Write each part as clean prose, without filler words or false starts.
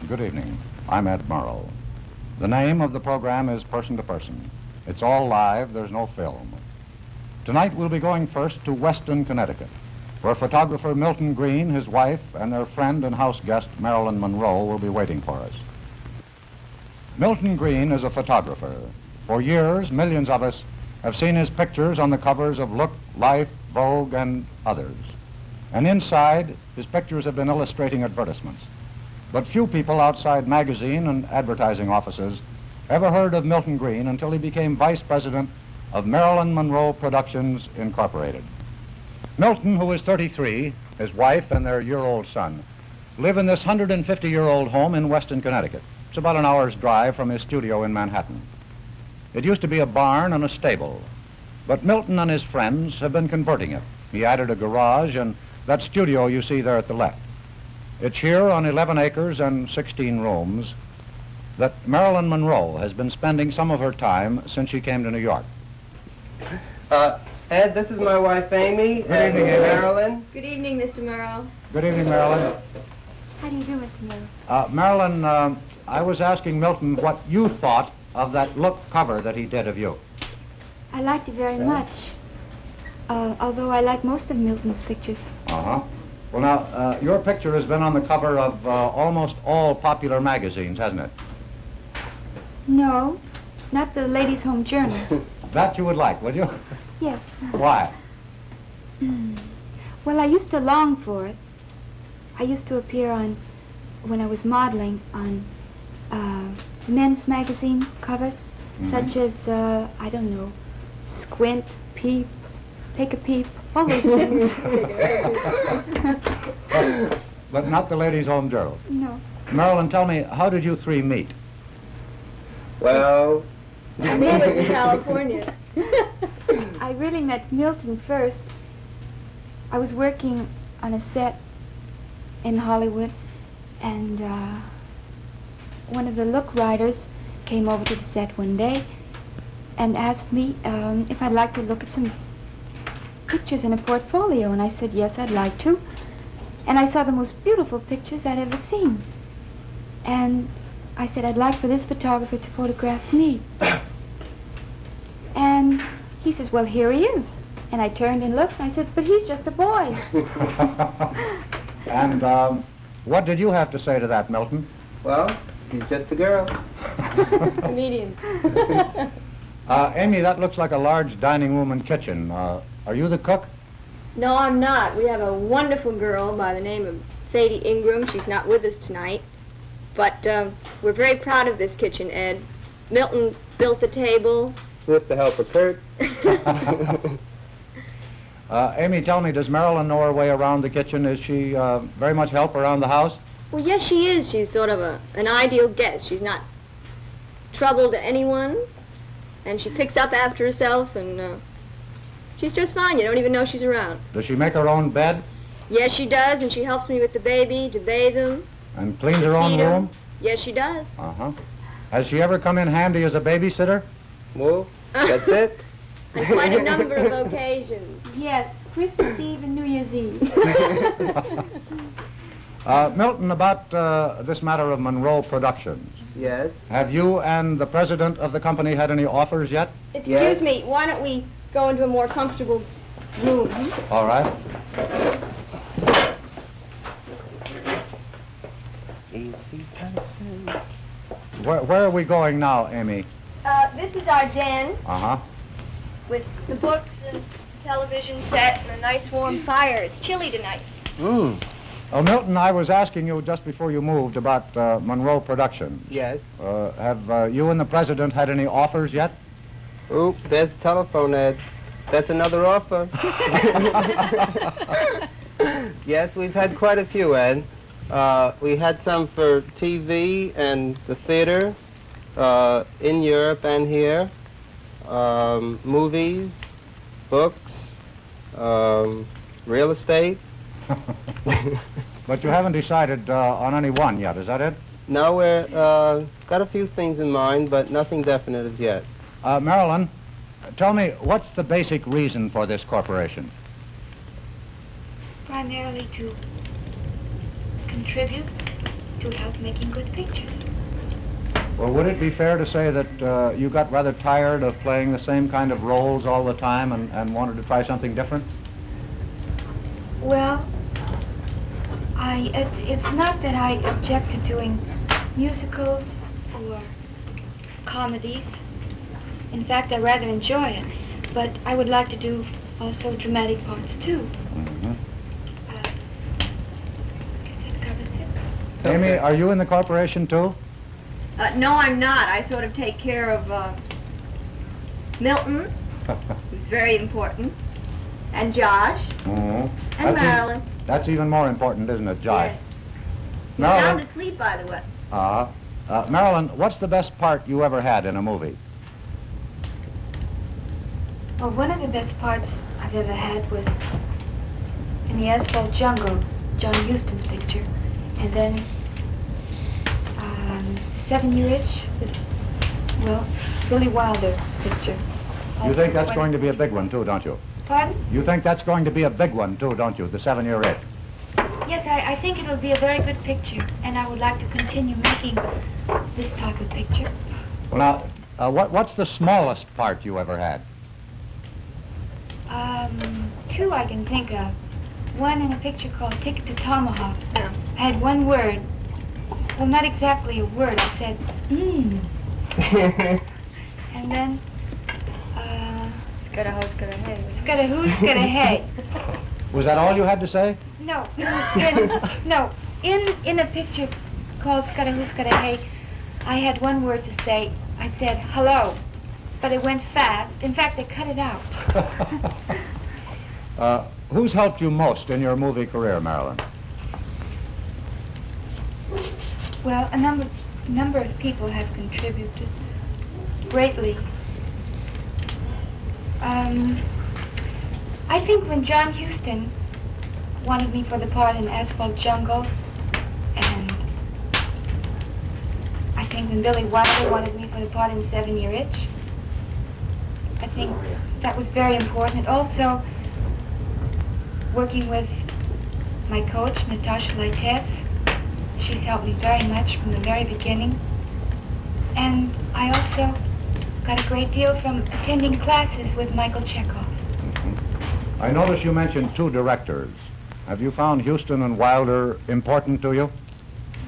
Good evening. I'm Ed Murrow. The name of the program is Person to Person. It's all live, there's no film. Tonight we'll be going first to Weston, Connecticut, where photographer Milton Greene, his wife, and their friend and house guest Marilyn Monroe will be waiting for us. Milton Greene is a photographer. For years, millions of us have seen his pictures on the covers of Look, Life, Vogue, and others. And inside, his pictures have been illustrating advertisements. But few people outside magazine and advertising offices ever heard of Milton Greene until he became vice president of Marilyn Monroe Productions, Incorporated. Milton, who is 33, his wife and their year-old son, live in this 150-year-old home in Weston, Connecticut. It's about an hour's drive from his studio in Manhattan. It used to be a barn and a stable, but Milton and his friends have been converting it. He added a garage and that studio you see there at the left. It's here on 11 acres and 16 rooms that Marilyn Monroe has been spending some of her time since she came to New York. Ed, this is my wife, Amy. Good evening, Amy. Marilyn. Good evening, Mr. Murrow. Good evening, Marilyn. How do you do, Mr. Murrow? Marilyn, I was asking Milton what you thought of that Look cover that he did of you. I liked it very much, although I like most of Milton's pictures. Uh-huh. Well, now, your picture has been on the cover of almost all popular magazines, hasn't it? No, not the Ladies' Home Journal. That you would like, would you? Yes. Why? Well, I used to long for it. I used to appear on, when I was modeling, on men's magazine covers, such as, I don't know, Squint, Peep, Take a Peep, all those things. But not the Ladies' Home Journal? No. Marilyn, tell me, how did you three meet? Well... I met in California. I really met Milton first. I was working on a set in Hollywood, and one of the Look writers came over to the set one day and asked me if I'd like to look at some pictures in a portfolio, and I said yes, I'd like to. And I saw the most beautiful pictures I'd ever seen. And I said I'd like for this photographer to photograph me. And he says, well, here he is. And I turned and looked, and I said, but he's just a boy. And what did you have to say to that, Milton? Well, he's just a girl. Comedian. Amy, that looks like a large dining room and kitchen. Are you the cook? No, I'm not. We have a wonderful girl by the name of Sadie Ingram. She's not with us tonight. But we're very proud of this kitchen, Ed. Milton built the table. With the help of Kurt. Amy, tell me, does Marilyn know her way around the kitchen? Is she very much help around the house? Well, yes, she is. She's sort of an ideal guest. She's not trouble to anyone, and she picks up after herself, and she's just fine. You don't even know she's around. Does she make her own bed? Yes, she does, and she helps me with the baby to bathe him. And cleans her own room? Yes, she does. Uh-huh. Has she ever come in handy as a babysitter? Well, that's it. On quite a number of occasions. Yes, Christmas Eve and New Year's Eve. Milton, about this matter of Monroe Productions. Yes. Have you and the president of the company had any offers yet? Excuse me, why don't we go into a more comfortable room? All right. Where are we going now, Amy? This is our den. Uh-huh. With the books and television set and a nice warm fire. It's chilly tonight. Oh, Milton, I was asking you just before you moved about Monroe Productions. Yes. Have you and the president had any offers yet? Oh, there's a telephone, Ed. That's another offer. Yes, we've had quite a few, Ed. We had some for TV and the theater, in Europe and here, movies, books, real estate. But you haven't decided on any one yet, is that it? No, we're got a few things in mind, but nothing definite as yet. Marilyn, tell me, what's the basic reason for this corporation? Primarily to contribute to help making good pictures. Well, would it be fair to say that you got rather tired of playing the same kind of roles all the time and wanted to try something different? Well, it's not that I object to doing musicals or comedies. In fact, I rather enjoy it. But I would like to do also dramatic parts too. Mm-hmm. That covers it. Amy, are you in the corporation too? No, I'm not. I sort of take care of Milton, who's very important, and Josh, Mm-hmm. and Marilyn. That's even more important, isn't it, Josh? Yes. He's sound Marilyn, asleep, by the way. Marilyn, what's the best part you ever had in a movie? Well, one of the best parts I've ever had was in the Asphalt Jungle, John Huston's picture, and then 7 Year Itch with, well, Billy Wilder's picture. You think that's going to be a big one too, don't you? Pardon? You think that's going to be a big one too, don't you, the 7 Year Itch? Yes, I think it'll be a very good picture, and I would like to continue making this type of picture. Well, now, what's the smallest part you ever had? Two I can think of. One in a picture called Ticket to Tomahawk. Yeah. I had one word. Well, not exactly a word. I said, And then, Scudda ho, scudda hey. Scudda who, scudda hey. Was that all you had to say? No, in a picture called Scudda who, scudda hey, I had one word to say. I said, hello. But it went fast. In fact, they cut it out. Who's helped you most in your movie career, Marilyn? Well, a number of people have contributed greatly. I think when John Huston wanted me for the part in Asphalt Jungle, and I think when Billy Wilder wanted me for the part in 7 Year Itch, I think that was very important. Also, working with my coach, Natasha Leitez, she's helped me very much from the very beginning. And I also got a great deal from attending classes with Michael Chekhov. Mm-hmm. I notice you mentioned two directors. Have you found Huston and Wilder important to you?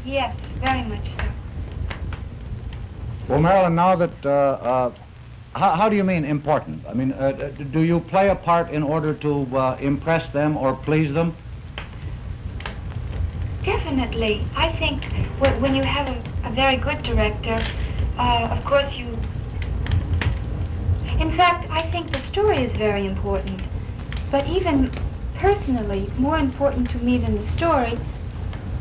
Yes, very much so. Well, Marilyn, now that, how do you mean important? I mean, do you play a part in order to impress them or please them? Definitely. I think when you have a very good director, of course you... In fact, I think the story is very important. But even personally, more important to me than the story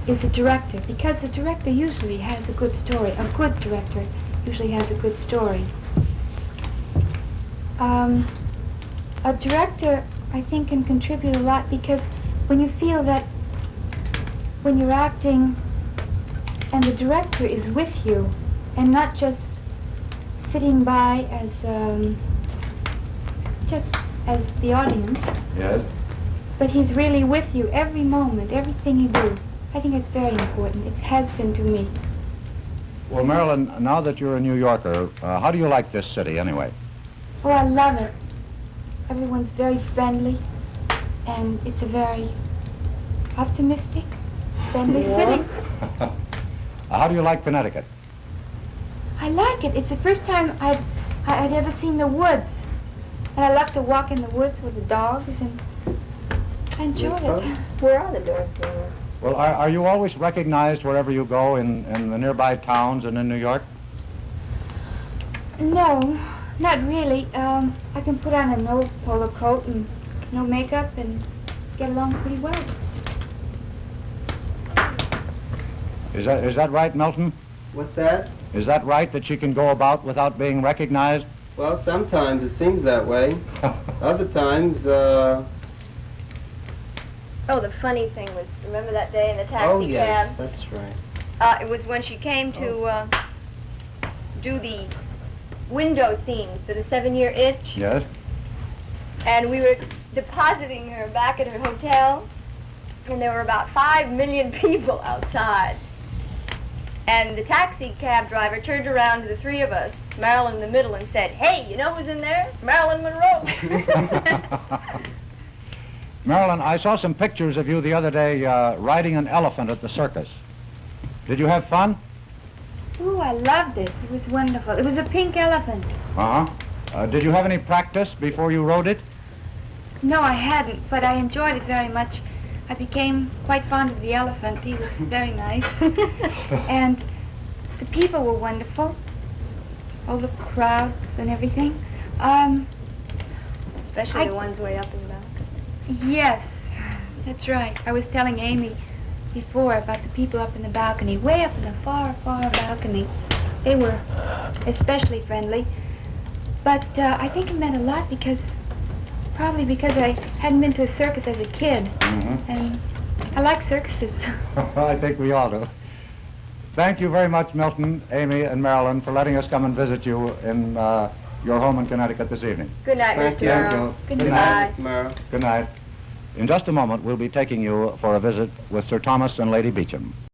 is the director, because the director usually has a good story. A good director usually has a good story. A director, I think, can contribute a lot, because when you feel that when you're acting and the director is with you and not just sitting by as just as the audience. Yes. But he's really with you every moment, everything you do. I think it's very important. It has been to me. Well, Marilyn, now that you're a New Yorker, how do you like this city anyway? Oh, I love it. Everyone's very friendly, and it's a very optimistic, friendly city. How do you like Connecticut? I like it. It's the first time I'd ever seen the woods. And I love to walk in the woods with the dogs, and I enjoy it. Where are the dogs? Well, are you always recognized wherever you go in the nearby towns and in New York? No, not really. I can put on an old polo coat and no makeup and get along pretty well. Is that right, Milton? What's that? Is that right, that she can go about without being recognized? Well, sometimes it seems that way. Other times, Oh, the funny thing was, remember that day in the taxi oh yes, cab? that's right. It was when she came to do the window scenes for the 7 Year Itch. Yes. And we were depositing her back at her hotel, and there were about 5 million people outside. And the taxi cab driver turned around to the three of us, Marilyn in the middle, and said, "Hey, you know who's in there? Marilyn Monroe." Marilyn, I saw some pictures of you the other day riding an elephant at the circus. Did you have fun? Ooh, I loved it. It was wonderful. It was a pink elephant. Uh-huh. Did you have any practice before you rode it? No, I hadn't, but I enjoyed it very much. I became quite fond of the elephant. He was very nice. And the people were wonderful. All the crowds and everything. Especially the ones way up in the back. Yes, that's right. I was telling Amy before about the people up in the balcony, way up in the far, far balcony. They were especially friendly. But I think it meant a lot probably because I hadn't been to a circus as a kid. Mm-hmm. And I like circuses. I think we all do. Thank you very much, Milton, Amy, and Marilyn, for letting us come and visit you in your home in Connecticut this evening. Good night, Thank Mr. you. Murrow. Good Good night. Murrow. Good night. In just a moment, we'll be taking you for a visit with Sir Thomas and Lady Beauchamp.